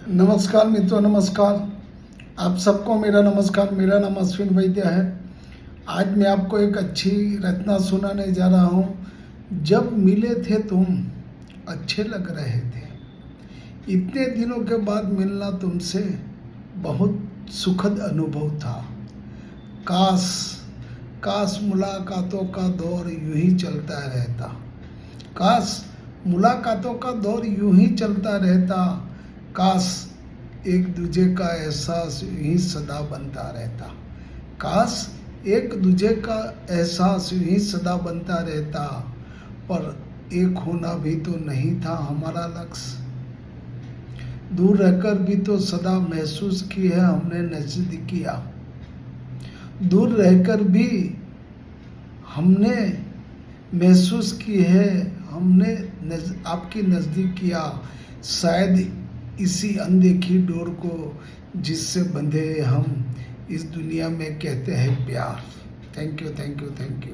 नमस्कार मित्रों, नमस्कार। आप सबको मेरा नमस्कार। मेरा नाम अश्विन वैद्य है। आज मैं आपको एक अच्छी रचना सुनाने जा रहा हूँ। जब मिले थे तुम अच्छे लग रहे थे, इतने दिनों के बाद मिलना तुमसे बहुत सुखद अनुभव था। काश काश मुलाकातों का दौर यूं ही चलता रहता। काश मुलाकातों का दौर यूं ही चलता रहता। काश एक दूजे का एहसास यूं ही सदा बनता रहता। काश एक दूजे का एहसास यूं ही सदा बनता रहता। पर एक होना भी तो नहीं था हमारा लक्ष्य। दूर रहकर भी तो सदा महसूस की है हमने नजदीकियां। दूर रहकर भी हमने महसूस की है हमने आपकी नजदीकियां। शायद इसी अनदेखी डोर को जिससे बंधे हम इस दुनिया में कहते हैं प्यार। Thank you, thank you, thank you.